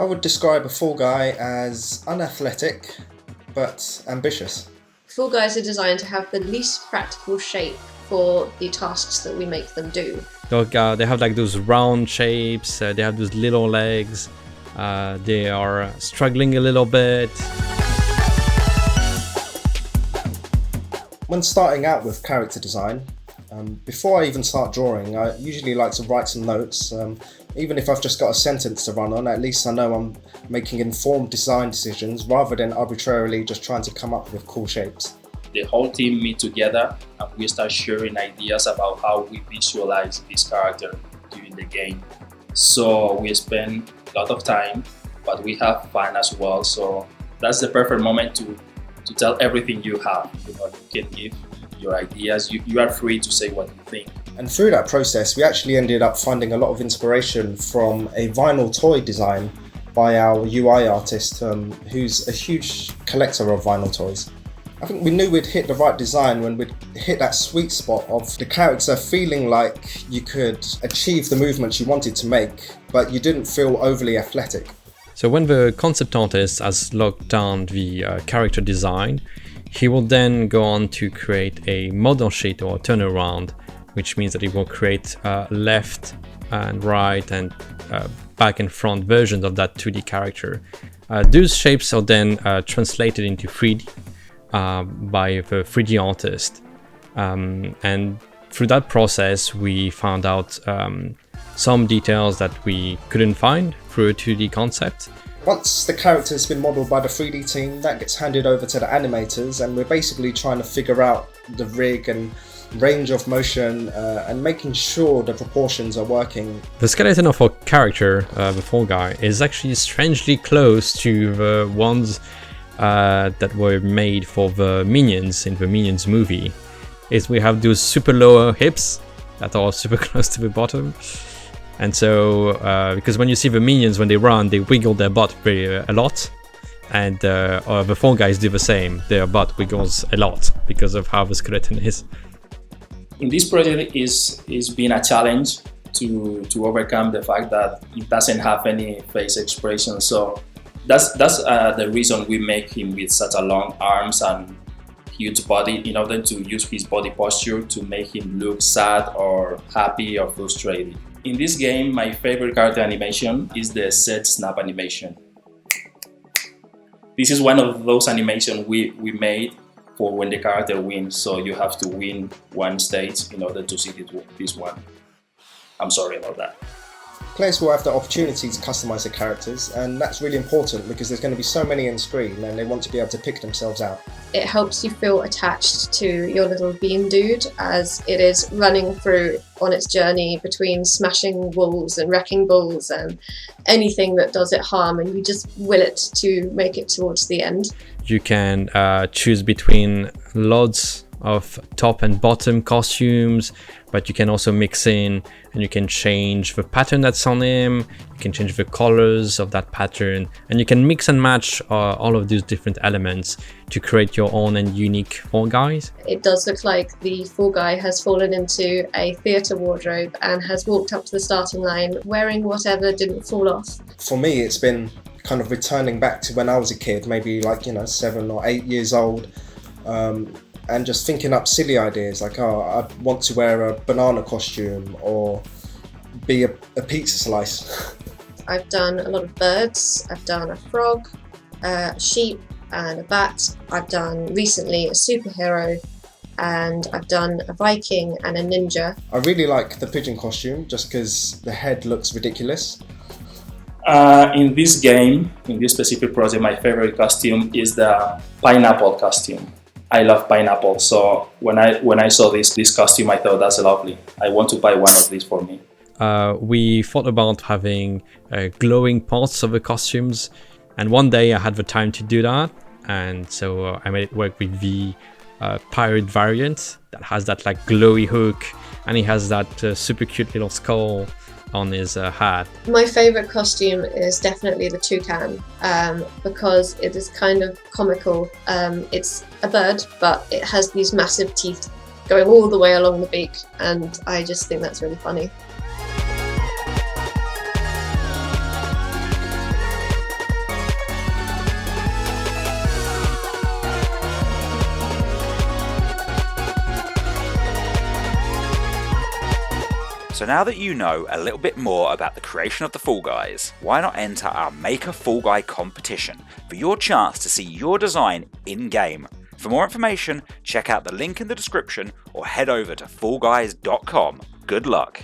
I would describe a Fall Guy as unathletic, but ambitious. Fall Guys are designed to have the least practical shape for the tasks that we make them do. They have like those round shapes, they have those little legs, they are struggling a little bit. When starting out with character design, before I even start drawing, I usually like to write some notes. Even if I've just got a sentence to run on, at least I know I'm making informed design decisions rather than arbitrarily just trying to come up with cool shapes. The whole team meet together and we start sharing ideas about how we visualize this character during the game. So we spend a lot of time, but we have fun as well. So that's the perfect moment to tell everything you have. You can give your ideas. You are free to say what you think. And through that process, we actually ended up finding a lot of inspiration from a vinyl toy design by our UI artist, who's a huge collector of vinyl toys. I think we knew we'd hit the right design when we'd hit that sweet spot of the character feeling like you could achieve the movements you wanted to make, but you didn't feel overly athletic. So when the concept artist has locked down the character design, he will then go on to create a model sheet or a turnaround, which means that he will create left and right and back and front versions of that 2D character. Those shapes are then translated into 3D by the 3D artist. And through that process, we found out some details that we couldn't find through a 2D concept. Once the character has been modelled by the 3D team, that gets handed over to the animators, and we're basically trying to figure out the rig and range of motion and making sure the proportions are working. The skeleton of our character, the Fall Guy, is actually strangely close to the ones that were made for the Minions in the Minions movie. We have those super lower hips that are super close to the bottom. And so, because when you see the Minions, when they run, they wiggle their butt a lot. And the Fall Guys do the same. Their butt wiggles a lot because of how the skeleton is. In this project is been a challenge to overcome the fact that it doesn't have any face expression. So that's the reason we make him with such a long arms and huge body, in order to use his body posture to make him look sad or happy or frustrated. In this game, my favorite character animation is the set snap animation. This is one of those animations we made for when the character wins, so you have to win one stage in order to see this one. I'm sorry about that. Players will have the opportunity to customise their characters, and that's really important because there's going to be so many on screen and they want to be able to pick themselves out. It helps you feel attached to your little bean dude as it is running through on its journey between smashing walls and wrecking bulls and anything that does it harm, and you just will it to make it towards the end. You can choose between loads of top and bottom costumes, but you can also mix in and you can change the pattern that's on him, you can change the colors of that pattern, and you can mix and match all of these different elements to create your own and unique Fall Guys. It does look like the Fall Guy has fallen into a theatre wardrobe and has walked up to the starting line wearing whatever didn't fall off. For me, it's been kind of returning back to when I was a kid, maybe like 7 or 8 years old, and just thinking up silly ideas like, I want to wear a banana costume or be a pizza slice. I've done a lot of birds. I've done a frog, a sheep and a bat. I've done recently a superhero, and I've done a Viking and a ninja. I really like the pigeon costume just because the head looks ridiculous. In this game, in this specific project, my favorite costume is the pineapple costume. I love pineapple, so when I saw this costume, I thought that's lovely. I want to buy one of these for me. We thought about having glowing parts of the costumes, and one day I had the time to do that, and so I made it work with the pirate variant that has that like glowy hook, and he has that super cute little skull on his hat. My favourite costume is definitely the toucan, because it is kind of comical. It's a bird, but it has these massive teeth going all the way along the beak, and I just think that's really funny. So now that you know a little bit more about the creation of the Fall Guys, why not enter our Make a Fall Guy competition for your chance to see your design in-game. For more information, check out the link in the description or head over to fallguys.com. Good luck!